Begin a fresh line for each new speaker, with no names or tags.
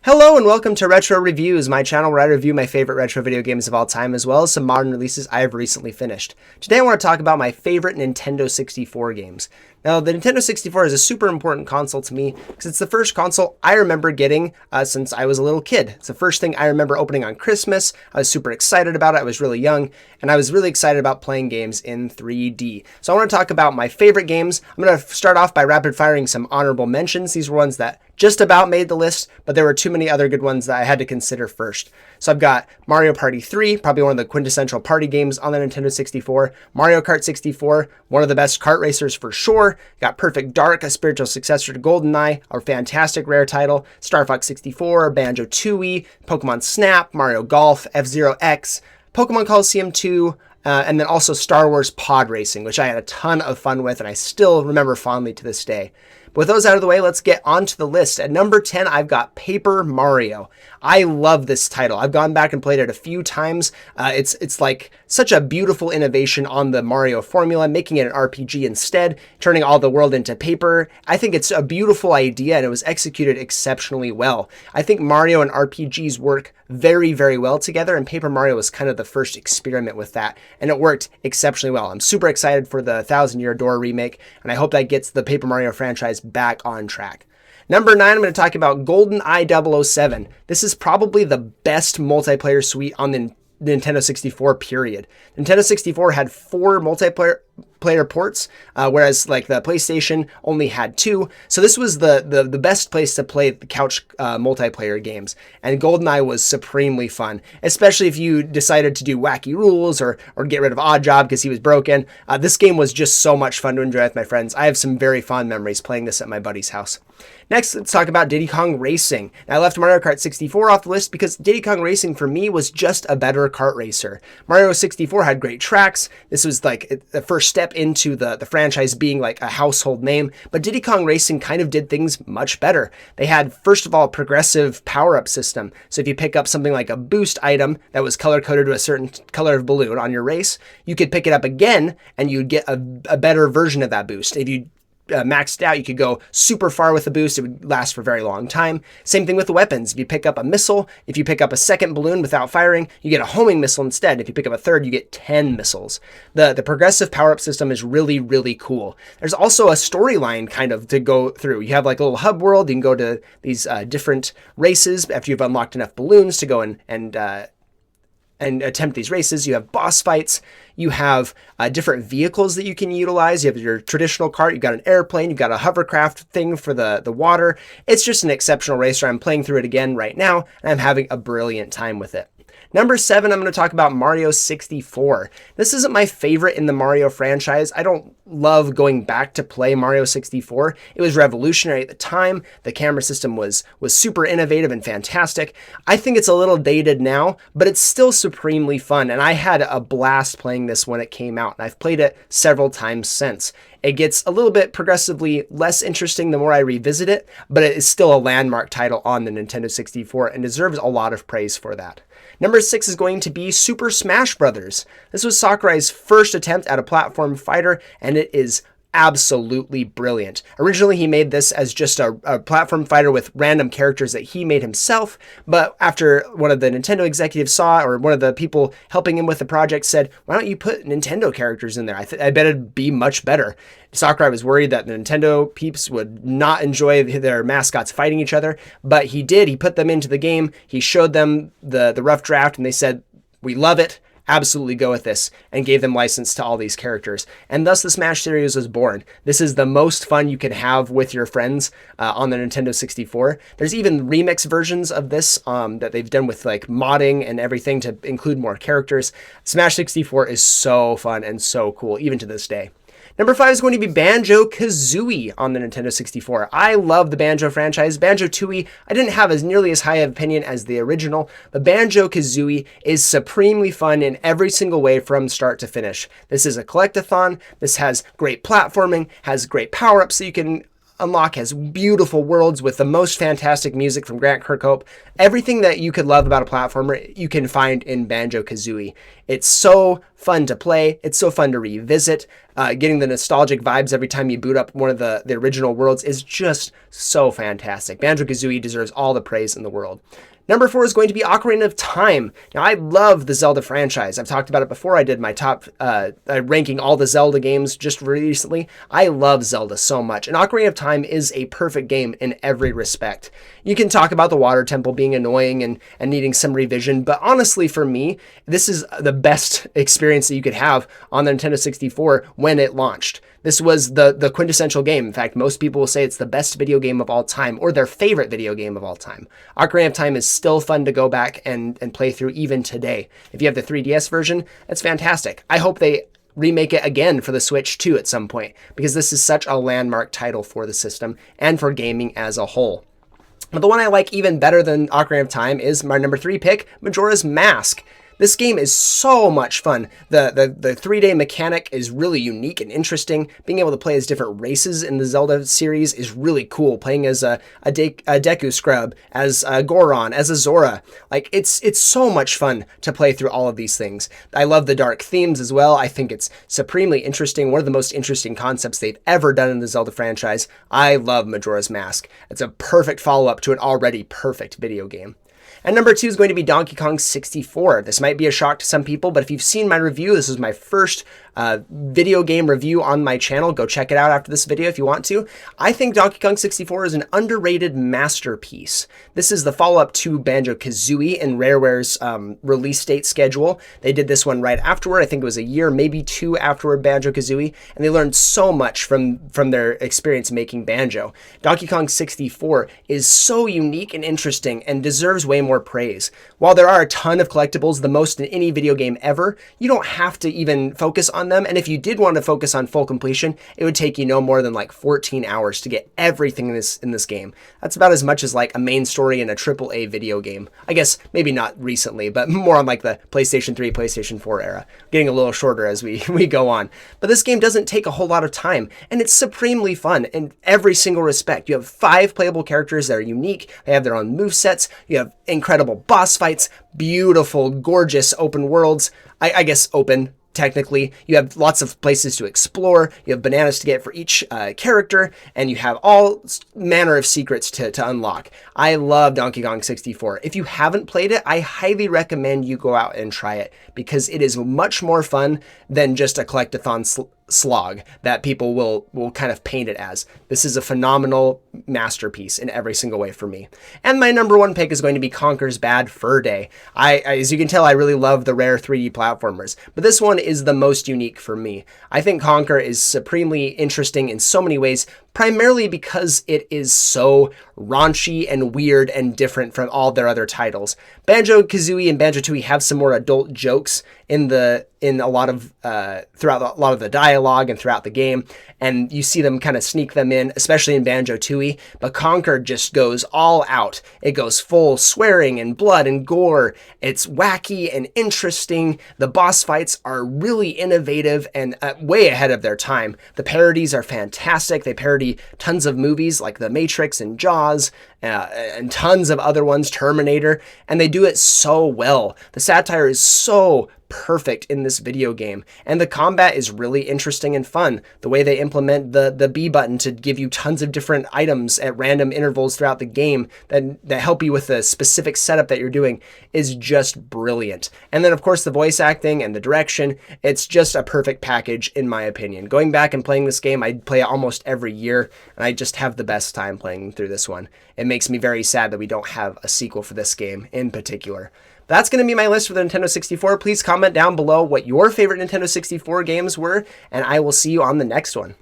Hello and welcome to Retro Reviews, my channel where I review my favorite retro video games of all time as well as some modern releases I have recently finished. Today I want to talk about my favorite Nintendo 64 games. Now, the Nintendo 64 is a super important console to me because it's the first console I remember getting since I was a little kid. It's the first thing I remember opening on Christmas. I was super excited about it. I was really young, and I was really excited about playing games in 3D. So I want to talk about my favorite games. I'm going to start off by rapid firing some honorable mentions. These were ones that just about made the list, but there were too many other good ones that I had to consider first. So I've got Mario Party 3, probably one of the quintessential party games on the Nintendo 64. Mario Kart 64, one of the best kart racers for sure. Got Perfect Dark, a spiritual successor to GoldenEye, a fantastic rare title. Star Fox 64, Banjo Kazooie, Pokemon Snap, Mario Golf, F-Zero X, Pokemon Coliseum 2, and then also Star Wars Pod Racing, which I had a ton of fun with and I still remember fondly to this day. But with those out of the way, let's get onto the list. At number 10, I've got Paper Mario. I love this title. I've gone back and played it a few times. It's like such a beautiful innovation on the Mario formula, making it an RPG instead, turning all the world into paper. I think it's a beautiful idea and it was executed exceptionally well. I think Mario and RPGs work very, very well together, and Paper Mario was kind of the first experiment with that, and it worked exceptionally well. I'm super excited for the Thousand Year Door remake, and I hope that gets the Paper Mario franchise back on track. Number 9, I'm going to talk about GoldenEye 007. This is probably the best multiplayer suite on the Nintendo 64, period. Nintendo 64 had 4 multiplayer ports, whereas like the PlayStation only had 2. So this was the best place to play the couch multiplayer games. And GoldenEye was supremely fun, especially if you decided to do wacky rules or get rid of Oddjob because he was broken. This game was just so much fun to enjoy with my friends. I have some very fond memories playing this at my buddy's house. Next, let's talk about Diddy Kong Racing. Now, I left Mario Kart 64 off the list because Diddy Kong Racing for me was just a better kart racer. Mario 64 had great tracks. This was like the first step into the franchise being like a household name, but Diddy Kong Racing kind of did things much better. They had, first of all, a progressive power-up system. So if you pick up something like a boost item that was color-coded to a certain color of balloon on your race, you could pick it up again and you'd get a better version of that boost. If you maxed out, you could go super far with the boost. It would last for a very long time. Same thing with the weapons. If you pick up a missile, if you pick up a second balloon without firing, you get a homing missile instead. If you pick up a third, you get 10 missiles. The progressive power-up system is really, really cool. There's also a storyline kind of to go through. You have like a little hub world. You can go to these different races after you've unlocked enough balloons to go and attempt these races. You have boss fights. You have different vehicles that you can utilize. You have your traditional cart. You've got an airplane. You've got a hovercraft thing for the water. It's just an exceptional racer. I'm playing through it again right now, and I'm having a brilliant time with it. Number 7, I'm going to talk about Mario 64. This isn't my favorite in the Mario franchise. I don't love going back to play Mario 64. It was revolutionary at the time. The camera system was super innovative and fantastic. I think it's a little dated now, but it's still supremely fun, and I had a blast playing this when it came out, and I've played it several times since. It gets a little bit progressively less interesting the more I revisit it, but it is still a landmark title on the Nintendo 64 and deserves a lot of praise for that. Number 6 is going to be Super Smash Bros. This was Sakurai's first attempt at a platform fighter, and it is absolutely brilliant. Originally, he made this as just a platform fighter with random characters that he made himself, but after one of the Nintendo executives saw, or one of the people helping him with the project said, why don't you put Nintendo characters in there? I bet it'd be much better. Sakurai was worried that the Nintendo peeps would not enjoy their mascots fighting each other, but he did. He put them into the game. He showed them the rough draft, and they said, we love it. Absolutely go with this, and gave them license to all these characters. And thus the Smash series was born. This is the most fun you can have with your friends on the Nintendo 64. There's even remix versions of this that they've done with like modding and everything to include more characters. Smash 64 is so fun and so cool, even to this day. Number 5 is going to be Banjo Kazooie on the Nintendo 64. I love the Banjo franchise. Banjo Tooie, I didn't have as nearly as high of opinion as the original, but Banjo Kazooie is supremely fun in every single way from start to finish. This is a collectathon. This has great platforming, has great power-ups that you can unlock, has beautiful worlds with the most fantastic music from Grant Kirkhope. Everything that you could love about a platformer, you can find in Banjo Kazooie. It's so fun to play. It's so fun to revisit. Getting the nostalgic vibes every time you boot up one of the original worlds is just so fantastic. Banjo Kazooie deserves all the praise in the world. Number 4 is going to be Ocarina of Time. Now, I love the Zelda franchise. I've talked about it before. I did my top ranking all the Zelda games just recently. I love Zelda so much, and Ocarina of Time is a perfect game in every respect. You can talk about the Water Temple being annoying and needing some revision, but honestly, for me, this is the best experience that you could have on the Nintendo 64 when it launched. This was the quintessential game. In fact, most people will say it's the best video game of all time, or their favorite video game of all time. Ocarina of Time is still fun to go back and play through even today. If you have the 3DS version, it's fantastic. I hope they remake it again for the Switch too at some point, because this is such a landmark title for the system and for gaming as a whole. But the one I like even better than Ocarina of Time is my number 3 pick, Majora's Mask. This game is so much fun. The 3-day mechanic is really unique and interesting. Being able to play as different races in the Zelda series is really cool. Playing as a Deku Scrub, as a Goron, as a Zora. Like, it's so much fun to play through all of these things. I love the dark themes as well. I think it's supremely interesting. One of the most interesting concepts they've ever done in the Zelda franchise. I love Majora's Mask. It's a perfect follow-up to an already perfect video game. And number 2 is going to be Donkey Kong 64. This might be a shock to some people, but if you've seen my review, this is my first video game review on my channel. Go check it out after this video if you want to. I think Donkey Kong 64 is an underrated masterpiece. This is the follow-up to Banjo Kazooie in Rareware's release date schedule. They did this one right afterward. I think it was a year, maybe 2 afterward Banjo Kazooie, and they learned so much from their experience making Banjo. Donkey Kong 64 is so unique and interesting and deserves way more praise. While there are a ton of collectibles, the most in any video game ever, you don't have to even focus on them, and if you did want to focus on full completion, it would take you no more than like 14 hours to get everything in this game. That's about as much as like a main story in a AAA video game. I guess maybe not recently, but more on like the PlayStation 3, PlayStation 4 era. Getting a little shorter as we go on. But this game doesn't take a whole lot of time, and it's supremely fun in every single respect. You have 5 playable characters that are unique. They have their own movesets. You have incredible boss fights, beautiful, gorgeous open worlds. I guess open, technically. You have lots of places to explore. You have bananas to get for each character, and you have all manner of secrets to unlock. I love Donkey Kong 64. If you haven't played it, I highly recommend you go out and try it, because it is much more fun than just a collectathon slog that people will kind of paint it as. This is a phenomenal masterpiece in every single way for me. And my number 1 pick is going to be Conker's Bad Fur Day. As you can tell, I really love the Rare 3D platformers, but this one is the most unique for me. I think Conker is supremely interesting in so many ways, primarily because it is so raunchy and weird and different from all their other titles. Banjo Kazooie and Banjo Tooie have some more adult jokes in a lot of throughout a lot of the dialogue and throughout the game, and you see them kind of sneak them in, especially in Banjo Tooie. But Conker just goes all out. It goes full swearing and blood and gore. It's wacky and interesting. The boss fights are really innovative and way ahead of their time. The parodies are fantastic. They parody tons of movies like The Matrix and Jaws, and tons of other ones, Terminator, and they do it so well. The satire is so perfect in this video game, and the combat is really interesting and fun. The way they implement the B button to give you tons of different items at random intervals throughout the game that help you with the specific setup that you're doing is just brilliant. And then of course the voice acting and the direction, it's just a perfect package in my opinion. Going back and playing this game, I play it almost every year, and I just have the best time playing through this one. It makes me very sad that we don't have a sequel for this game in particular. That's going to be my list for the Nintendo 64. Please comment down below what your favorite Nintendo 64 games were, and I will see you on the next one.